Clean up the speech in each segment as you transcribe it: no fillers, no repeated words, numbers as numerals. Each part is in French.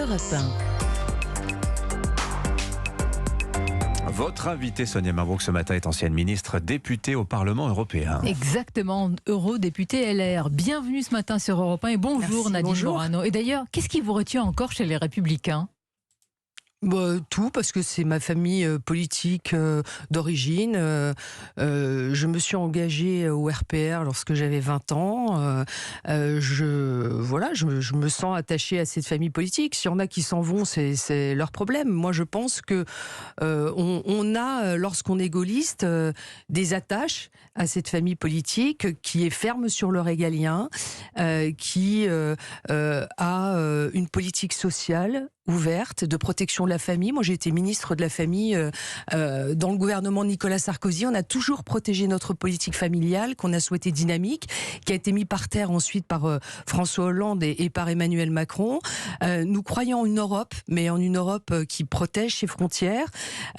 Europe 1. Votre invitée Sonia Mabrouk ce matin est ancienne ministre députée au Parlement européen. Exactement, eurodéputée LR. Bienvenue ce matin sur Europe 1 et bonjour. Merci, Nadine bonjour. Morano. Et d'ailleurs, qu'est-ce qui vous retient encore chez les Républicains ? Tout, parce que c'est ma famille politique d'origine. Je me suis engagée au RPR lorsque j'avais 20 ans. Je me sens attachée à cette famille politique. S'il y en a qui s'en vont, c'est leur problème. Moi, je pense que on a, lorsqu'on est gaulliste, des attaches à cette famille politique qui est ferme sur le régalien, qui a une politique sociale ouverte, de protection de la famille. Moi, j'ai été ministre de la famille dans le gouvernement de Nicolas Sarkozy. On a toujours protégé notre politique familiale, qu'on a souhaité dynamique, qui a été mis par terre ensuite par François Hollande et par Emmanuel Macron. Nous croyons en une Europe, mais en une Europe qui protège ses frontières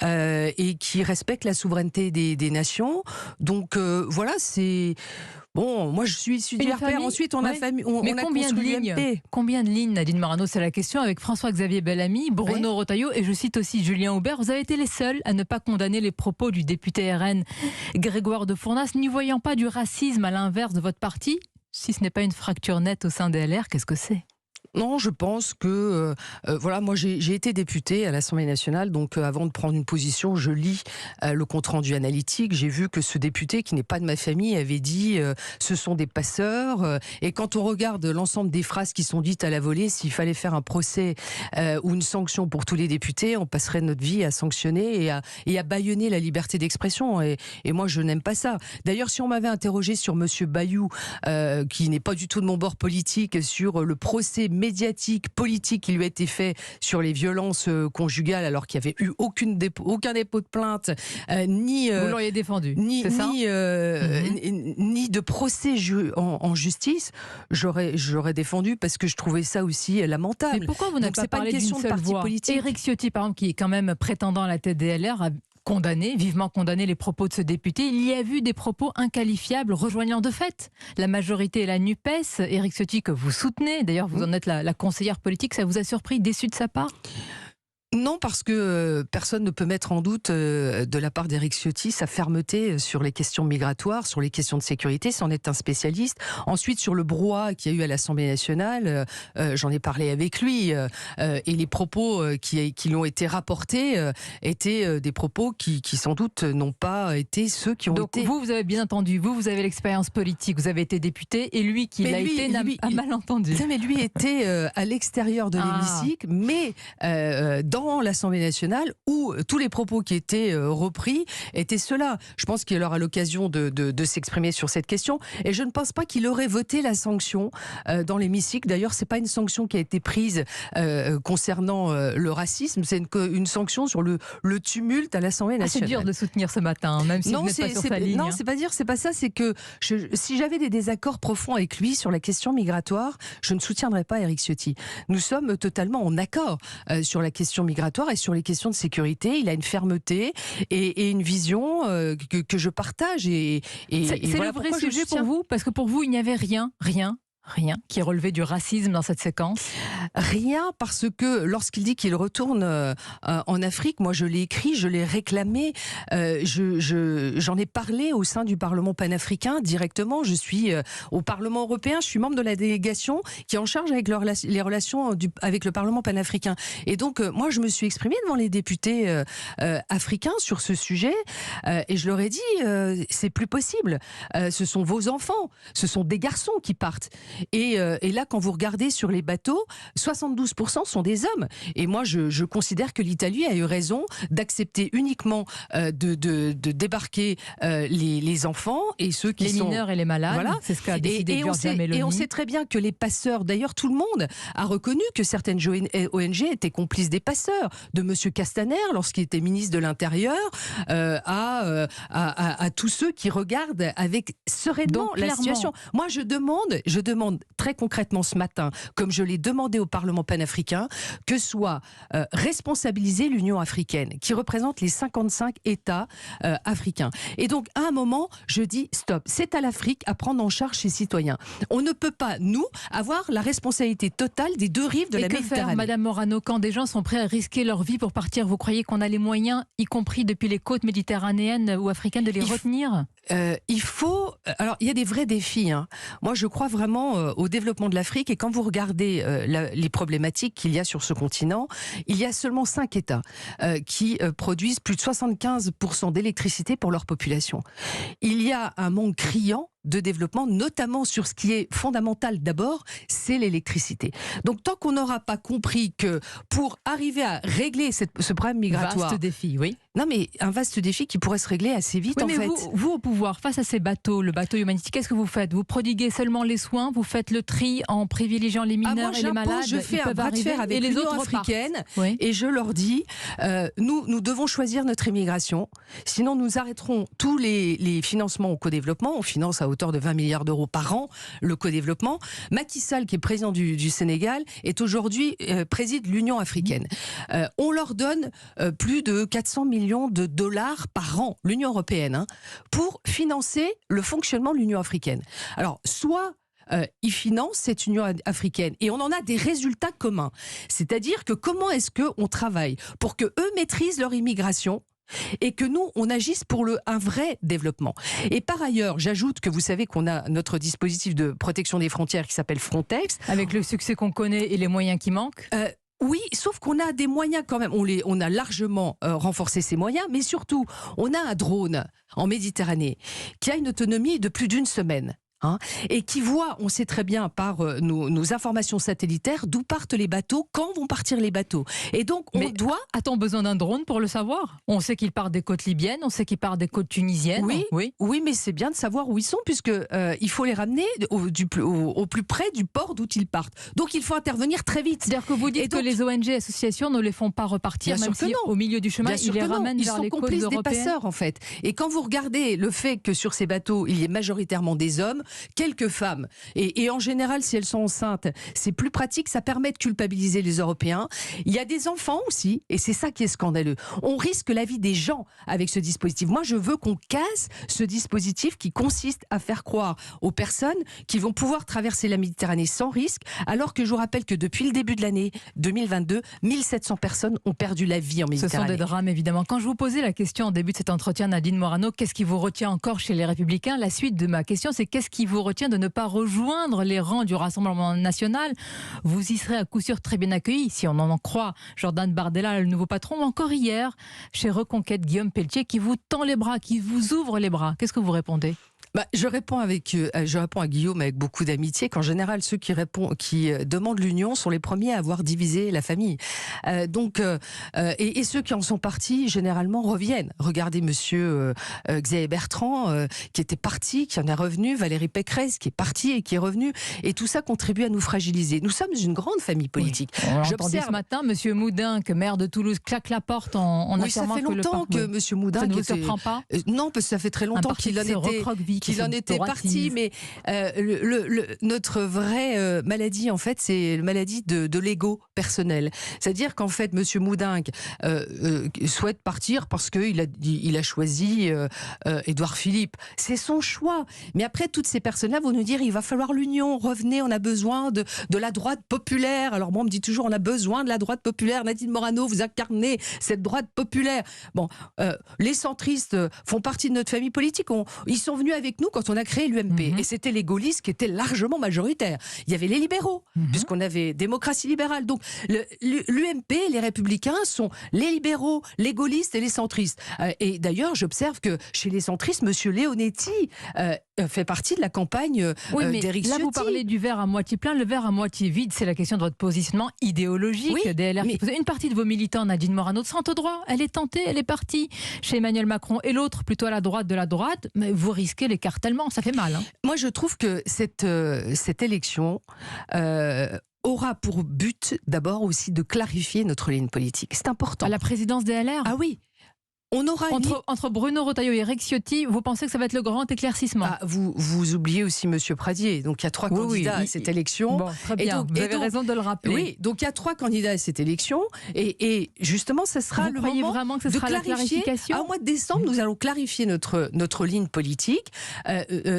et qui respecte la souveraineté des nations. Donc voilà, c'est... Bon, moi je suis issue du RPR, ensuite on a construit l'UMP. Combien de lignes, Nadine Morano, c'est la question, avec François-Xavier Bellamy, Bruno Retailleau et je cite aussi Julien Aubert. Vous avez été les seuls à ne pas condamner les propos du député RN Grégoire de Fournas, n'y voyant pas du racisme à l'inverse de votre parti. Si ce n'est pas une fracture nette au sein des LR, qu'est-ce que c'est ? Non, je pense que moi j'ai été députée à l'Assemblée nationale, donc avant de prendre une position, je lis le compte-rendu analytique. J'ai vu que ce député, qui n'est pas de ma famille, avait dit ce sont des passeurs. Et quand on regarde l'ensemble des phrases qui sont dites à la volée, s'il fallait faire un procès ou une sanction pour tous les députés, on passerait notre vie à sanctionner et à bâillonner la liberté d'expression. Et moi, je n'aime pas ça. D'ailleurs, si on m'avait interrogé sur Monsieur Bayou, qui n'est pas du tout de mon bord politique, sur le procès médiatique, politique qui lui a été fait sur les violences conjugales, alors qu'il n'y avait eu aucun dépôt de plainte, ni vous l'auriez défendu, ni de procès en justice, j'aurais défendu, parce que je trouvais ça aussi lamentable. Mais pourquoi vous n'avez pas parlé d'une seule voix ? Politique. Éric Ciotti, par exemple, qui est quand même prétendant à la tête des LR, a vivement condamné les propos de ce député. Il y a vu des propos inqualifiables rejoignant de fait la majorité et la NUPES. Éric Ciotti, que vous soutenez, d'ailleurs vous en êtes la conseillère politique, ça vous a surpris, déçu de sa part ? Non, parce que personne ne peut mettre en doute de la part d'Éric Ciotti sa fermeté sur les questions migratoires, sur les questions de sécurité, c'en est un spécialiste. Ensuite, sur le brouhaha qu'il y a eu à l'Assemblée nationale, j'en ai parlé avec lui, et les propos qui lui ont été rapportés étaient des propos qui sans doute n'ont pas été ceux qui ont été... Donc vous avez bien entendu, vous avez l'expérience politique, vous avez été député, et lui qui l'a été a mal entendu. Non, mais lui était à l'extérieur de l'hémicycle, mais dans l'Assemblée nationale, où tous les propos qui étaient repris étaient ceux-là. Je pense qu'il aura l'occasion de s'exprimer sur cette question, et je ne pense pas qu'il aurait voté la sanction dans l'hémicycle. D'ailleurs, c'est pas une sanction qui a été prise concernant le racisme, c'est une sanction sur le tumulte à l'Assemblée nationale. C'est dur de soutenir ce matin, même si vous n'êtes pas sur sa ligne. Non, c'est pas ça, c'est que si j'avais des désaccords profonds avec lui sur la question migratoire, je ne soutiendrais pas Éric Ciotti. Nous sommes totalement en accord sur la question migratoire et sur les questions de sécurité. Il a une fermeté et une vision que je partage. C'est voilà le vrai sujet pour vous, parce que pour vous, il n'y avait rien qui relevait du racisme dans cette séquence. Rien, parce que lorsqu'il dit qu'il retourne en Afrique, moi je l'ai écrit, je l'ai réclamé, j'en ai parlé au sein du Parlement panafricain directement. Je suis au Parlement européen, je suis membre de la délégation qui est en charge avec les relations avec le Parlement panafricain. Et donc moi je me suis exprimée devant les députés africains sur ce sujet, et je leur ai dit c'est plus possible, ce sont vos enfants, ce sont des garçons qui partent. Et là, quand vous regardez sur les bateaux, 72% sont des hommes. Et moi, je considère que l'Italie a eu raison d'accepter uniquement de débarquer les enfants et ceux qui sont... Les mineurs et les malades, voilà. C'est ce qu'a décidé Giorgia Meloni. Et on sait très bien que les passeurs, d'ailleurs tout le monde a reconnu que certaines ONG étaient complices des passeurs. De M. Castaner, lorsqu'il était ministre de l'Intérieur, à tous ceux qui regardent avec sereinement la situation. Moi, je demande demande très concrètement ce matin, comme je l'ai demandé au Parlement panafricain, que soit responsabilisée l'Union africaine, qui représente les 55 États africains. Et donc, à un moment, je dis stop. C'est à l'Afrique à prendre en charge ses citoyens. On ne peut pas, nous, avoir la responsabilité totale des deux rives de la Méditerranée. Et que faire, Madame Morano, quand des gens sont prêts à risquer leur vie pour partir? Vous croyez qu'on a les moyens, y compris depuis les côtes méditerranéennes ou africaines, de les retenir? Il faut... Alors, il y a des vrais défis. Moi, je crois vraiment au développement de l'Afrique. Et quand vous regardez les problématiques qu'il y a sur ce continent, il y a seulement 5 États qui produisent plus de 75% d'électricité pour leur population. Il y a un manque criant de développement, notamment sur ce qui est fondamental d'abord, c'est l'électricité. Donc tant qu'on n'aura pas compris que pour arriver à régler ce problème migratoire... Vaste défi, oui. Non mais un vaste défi qui pourrait se régler assez vite, oui, en mais fait. Vous au pouvoir, face à ces bateaux, le bateau humanitaire, qu'est-ce que vous faites? Vous prodiguez seulement les soins, vous faites le tri en privilégiant les mineurs et les malades? Je fais un bras de fer avec l'Union africaine et je leur dis, nous devons choisir notre immigration, sinon nous arrêterons tous les financements au co-développement. On finance à hauteur de 20 milliards d'euros par an le co-développement. Macky Sall, qui est président du Sénégal, est aujourd'hui préside l'Union africaine. On leur donne plus de 400 millions de dollars par an, l'Union européenne, pour financer le fonctionnement de l'Union africaine. Alors, soit ils financent cette Union africaine et on en a des résultats communs. C'est-à-dire que comment est-ce qu'on travaille pour que eux maîtrisent leur immigration et que nous, on agisse pour un vrai développement. Et par ailleurs, j'ajoute que vous savez qu'on a notre dispositif de protection des frontières qui s'appelle Frontex. Avec le succès qu'on connaît et les moyens qui manquent oui, sauf qu'on a des moyens quand même. On a largement renforcé ces moyens, mais surtout, on a un drone en Méditerranée qui a une autonomie de plus d'une semaine. Et qui voit, on sait très bien par nos informations satellitaires, d'où partent les bateaux, quand vont partir les bateaux. Et donc, a-t-on besoin d'un drone pour le savoir? On sait qu'ils partent des côtes libyennes, on sait qu'ils partent des côtes tunisiennes. Oui, mais c'est bien de savoir où ils sont, puisque il faut les ramener au plus près du port d'où ils partent. Donc, il faut intervenir très vite. C'est-à-dire que vous dites que les ONG associations ne les font pas repartir, même si au milieu du chemin, ils les ramènent vers les côtes européennes. Ils sont complices des passeurs, en fait. Et quand vous regardez le fait que sur ces bateaux, il y ait majoritairement des hommes, quelques femmes, et en général si elles sont enceintes, c'est plus pratique, ça permet de culpabiliser les Européens. Il y a des enfants aussi, et c'est ça qui est scandaleux. On risque la vie des gens avec ce dispositif. Moi je veux qu'on casse ce dispositif qui consiste à faire croire aux personnes qu'ils vont pouvoir traverser la Méditerranée sans risque, alors que je vous rappelle que depuis le début de l'année 2022, 1700 personnes ont perdu la vie en Méditerranée. Ce sont des drames évidemment. Quand je vous posais la question en début de cet entretien, Nadine Morano, qu'est-ce qui vous retient encore chez les Républicains? La suite de ma question, c'est qu'est-ce qui vous retient de ne pas rejoindre les rangs du Rassemblement national? Vous y serez à coup sûr très bien accueillis, si on en croit Jordan Bardella, le nouveau patron, ou encore hier, chez Reconquête, Guillaume Pelletier, qui vous tend les bras, qui vous ouvre les bras. Qu'est-ce que vous répondez? Je réponds à Guillaume avec beaucoup d'amitié qu'en général ceux qui demandent l'union sont les premiers à avoir divisé la famille. Et ceux qui en sont partis généralement reviennent. Regardez Monsieur Xavier Bertrand qui était parti, qui en est revenu, Valérie Pécresse qui est partie et qui est revenue, et tout ça contribue à nous fragiliser. Nous sommes une grande famille politique. Oui. On l'entendait ce matin, Monsieur Moudinque, maire de Toulouse, claque la porte en affirmant que ça fait longtemps que Monsieur Moudinque... Ça ne vous surprend pas? Non, parce que ça fait très longtemps qu'il en était parti, mais notre vraie maladie, en fait, c'est la maladie de l'ego personnel. C'est-à-dire qu'en fait, Monsieur Moudinque souhaite partir parce qu'il a choisi Édouard Philippe. C'est son choix. Mais après, toutes ces personnes-là vont nous dire il va falloir l'union, revenez, on a besoin de la droite populaire. Alors moi, on me dit toujours on a besoin de la droite populaire. Nadine Morano, vous incarnez cette droite populaire. Bon, les centristes font partie de notre famille politique. Ils sont venus avec nous quand on a créé l'UMP. Et c'était les gaullistes qui étaient largement majoritaires. Il y avait les libéraux, puisqu'on avait démocratie libérale. Donc l'UMP, les Républicains sont les libéraux, les gaullistes et les centristes. Et d'ailleurs, j'observe que chez les centristes, M. Leonetti fait partie de la campagne d'Éric Ciotti. Là, vous parlez du verre à moitié plein, le verre à moitié vide. C'est la question de votre positionnement idéologique des LR. Une partie de vos militants, Nadine Morano, de centre-droit, elle est tentée, elle est partie chez Emmanuel Macron, et l'autre plutôt à la droite de la droite. Mais vous risquez l'écartèlement, ça fait mal. Moi, je trouve que cette élection aura pour but d'abord aussi de clarifier notre ligne politique. C'est important. À la présidence des LR ? Ah oui. On aura entre Bruno Retailleau et Eric Ciotti, vous pensez que ça va être le grand éclaircissement? Vous oubliez aussi Monsieur Pradier. Donc il y a 3 candidats à cette élection. Bon, très bien, vous avez raison de le rappeler. Oui, donc il y a 3 candidats à cette élection. Et justement, ça sera le moment vraiment que ce sera la clarification? Au mois de décembre, nous allons clarifier notre ligne politique,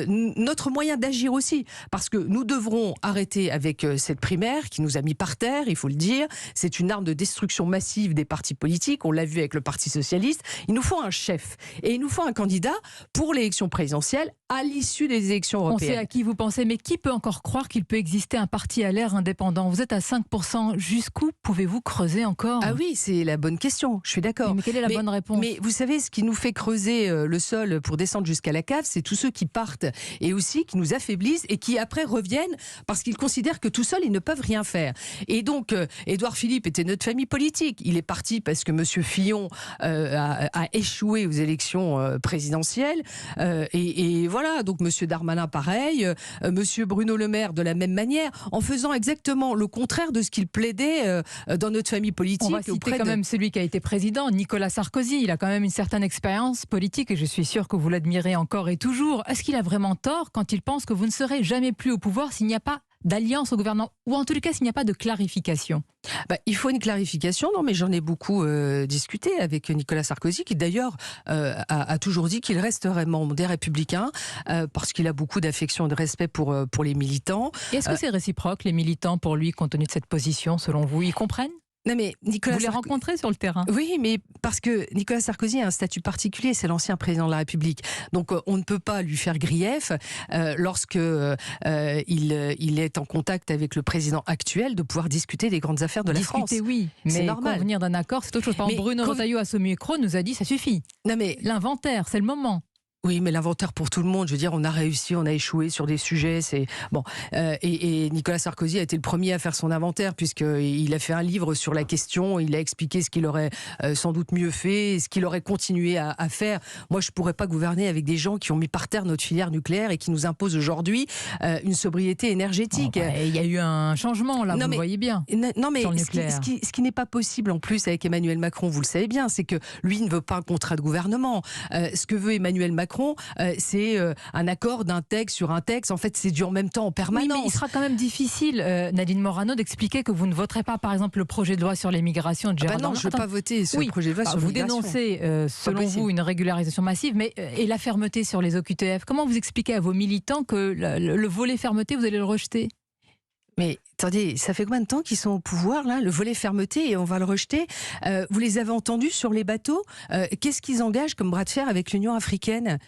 notre moyen d'agir aussi. Parce que nous devrons arrêter avec cette primaire qui nous a mis par terre, il faut le dire. C'est une arme de destruction massive des partis politiques. On l'a vu avec le Parti socialiste. Il nous faut un chef. Et il nous faut un candidat pour l'élection présidentielle à l'issue des élections européennes. On sait à qui vous pensez, mais qui peut encore croire qu'il peut exister un parti à l'air indépendant? Vous êtes à 5%. Jusqu'où pouvez-vous creuser encore? Ah oui, c'est la bonne question. Je suis d'accord. Mais quelle est la bonne réponse? Mais vous savez, ce qui nous fait creuser le sol pour descendre jusqu'à la cave, c'est tous ceux qui partent et aussi qui nous affaiblissent et qui après reviennent parce qu'ils considèrent que tout seuls, ils ne peuvent rien faire. Et donc, Édouard Philippe était notre famille politique. Il est parti parce que M. Fillon a échoué aux élections présidentielles. Et voilà, donc M. Darmanin, pareil. M. Bruno Le Maire, de la même manière, en faisant exactement le contraire de ce qu'il plaidait dans notre famille politique. On va citer quand même celui qui a été président, Nicolas Sarkozy. Il a quand même une certaine expérience politique et je suis sûre que vous l'admirez encore et toujours. Est-ce qu'il a vraiment tort quand il pense que vous ne serez jamais plus au pouvoir s'il n'y a pas d'alliance au gouvernement, ou en tout cas s'il n'y a pas de clarification? Il faut une clarification, non, mais j'en ai beaucoup discuté avec Nicolas Sarkozy, qui d'ailleurs a toujours dit qu'il resterait membre des Républicains, parce qu'il a beaucoup d'affection et de respect pour les militants. Et est-ce que c'est réciproque, les militants, pour lui, compte tenu de cette position, selon vous? Ils comprennent? Non, mais Nicolas vous les rencontrez sur le terrain? Oui, mais parce que Nicolas Sarkozy a un statut particulier, c'est l'ancien président de la République. Donc on ne peut pas lui faire grief lorsque il est en contact avec le président actuel de pouvoir discuter des grandes affaires de la France. Discuter, oui, mais convenir d'un accord, c'est autre chose. Par exemple, Bruno Retailleau à ce micro nous a dit ça suffit. Non, mais l'inventaire, c'est le moment. Oui, mais l'inventaire pour tout le monde, je veux dire, on a réussi, on a échoué sur des sujets, c'est bon. Et Nicolas Sarkozy a été le premier à faire son inventaire puisqu'il a fait un livre sur la question, il a expliqué ce qu'il aurait sans doute mieux fait, ce qu'il aurait continué à faire. Moi, je pourrais pas gouverner avec des gens qui ont mis par terre notre filière nucléaire et qui nous imposent aujourd'hui une sobriété énergétique. Il y a eu un changement là, vous le voyez bien. Non, mais sur le ce qui n'est pas possible en plus avec Emmanuel Macron, vous le savez bien, c'est que lui ne veut pas un contrat de gouvernement. Ce que veut Emmanuel Macron, c'est un accord d'un texte sur un texte. En fait, c'est du en même temps en permanence. Oui, mais il sera quand même difficile, Nadine Morano, d'expliquer que vous ne voterez pas, par exemple, le projet de loi sur l'immigration de Gérald Darmanin. Non, je ne veux pas voter ce projet de loi sur l'immigration. Vous dénoncez, selon vous, une régularisation massive, mais et la fermeté sur les OQTF. Comment vous expliquez à vos militants que le volet fermeté, vous allez le rejeter? Mais attendez, ça fait combien de temps qu'ils sont au pouvoir, là, le volet fermeté, et on va le rejeter? Vous les avez entendus sur les bateaux? Qu'est-ce qu'ils engagent comme bras de fer avec l'Union africaine?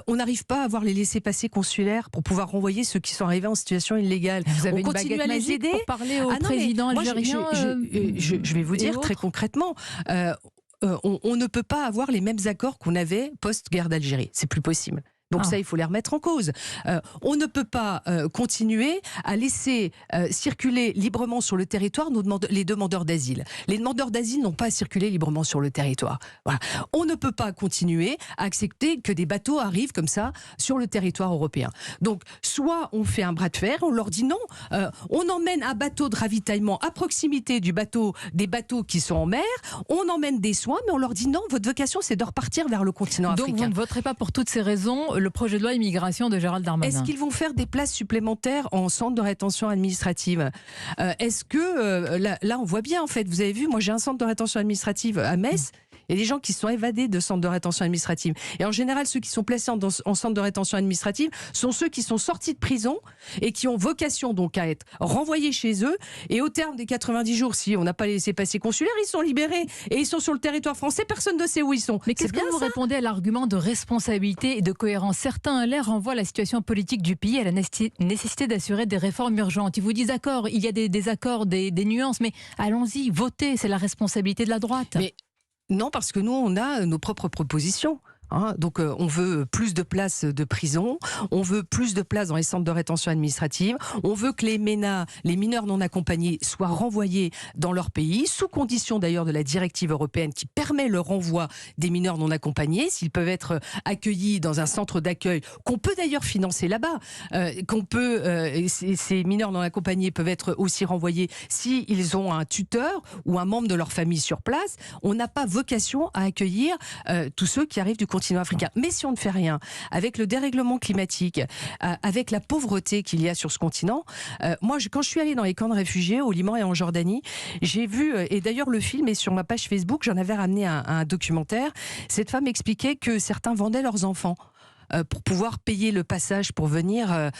On n'arrive pas à avoir les laissez-passer consulaires pour pouvoir renvoyer ceux qui sont arrivés en situation illégale. Vous avez on une continue baguette à les magique aider pour parler au président algérien? Je vais vous dire très concrètement. On ne peut pas avoir les mêmes accords qu'on avait post-guerre d'Algérie. C'est plus possible. Donc ça, il faut les remettre en cause. On ne peut pas continuer à laisser circuler librement sur le territoire les demandeurs d'asile. Les demandeurs d'asile n'ont pas à circuler librement sur le territoire. Voilà. On ne peut pas continuer à accepter que des bateaux arrivent comme ça sur le territoire européen. Donc, soit on fait un bras de fer, on leur dit non, on emmène un bateau de ravitaillement à proximité des bateaux qui sont en mer, on emmène des soins, mais on leur dit non, votre vocation, c'est de repartir vers le continent africain. Donc vous ne voterez pas pour toutes ces raisons le projet de loi immigration de Gérald Darmanin? Est-ce qu'ils vont faire des places supplémentaires en centre de rétention administrative? Est-ce que, là on voit bien en fait, vous avez vu, moi j'ai un centre de rétention administrative à Metz, il y a des gens qui se sont évadés de centres de rétention administrative. Et en général, ceux qui sont placés en centre de rétention administrative sont ceux qui sont sortis de prison et qui ont vocation donc à être renvoyés chez eux. Et au terme des 90 jours, si on n'a pas laissé passer consulaire, ils sont libérés et ils sont sur le territoire français, personne ne sait où ils sont. Mais qu'est-ce que vous répondez à l'argument de responsabilité et de cohérence? Certains LR renvoient la situation politique du pays à la nécessité d'assurer des réformes urgentes. Ils vous disent d'accord, il y a des désaccords, des nuances, mais allons-y, votez, c'est la responsabilité de la droite. Mais non, parce que nous, on a nos propres propositions. Donc on veut plus de places de prison, on veut plus de places dans les centres de rétention administrative, on veut que les mineurs non accompagnés soient renvoyés dans leur pays, sous condition d'ailleurs de la directive européenne qui permet le renvoi des mineurs non accompagnés, s'ils peuvent être accueillis dans un centre d'accueil, qu'on peut d'ailleurs financer là-bas, ces mineurs non accompagnés peuvent être aussi renvoyés s'ils ont un tuteur ou un membre de leur famille sur place. On n'a pas vocation à accueillir tous ceux qui arrivent du continent africain. Mais si on ne fait rien, avec le dérèglement climatique, avec la pauvreté qu'il y a sur ce continent, moi, quand je suis allée dans les camps de réfugiés au Liban et en Jordanie, j'ai vu, et d'ailleurs le film est sur ma page Facebook, j'en avais ramené un documentaire, cette femme expliquait que certains vendaient leurs enfants pour pouvoir payer le passage pour venir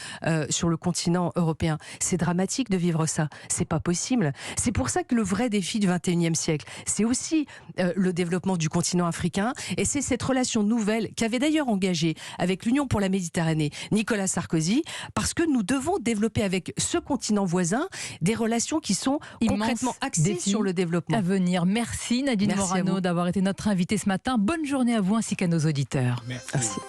sur le continent européen. C'est dramatique de vivre ça. C'est pas possible. C'est pour ça que le vrai défi du XXIe siècle, c'est aussi le développement du continent africain, et c'est cette relation nouvelle qu'avait d'ailleurs engagée avec l'Union pour la Méditerranée Nicolas Sarkozy, parce que nous devons développer avec ce continent voisin des relations qui sont concrètement axées sur le développement. À venir. Merci Nadine Morano d'avoir été notre invitée ce matin. Bonne journée à vous ainsi qu'à nos auditeurs. Merci.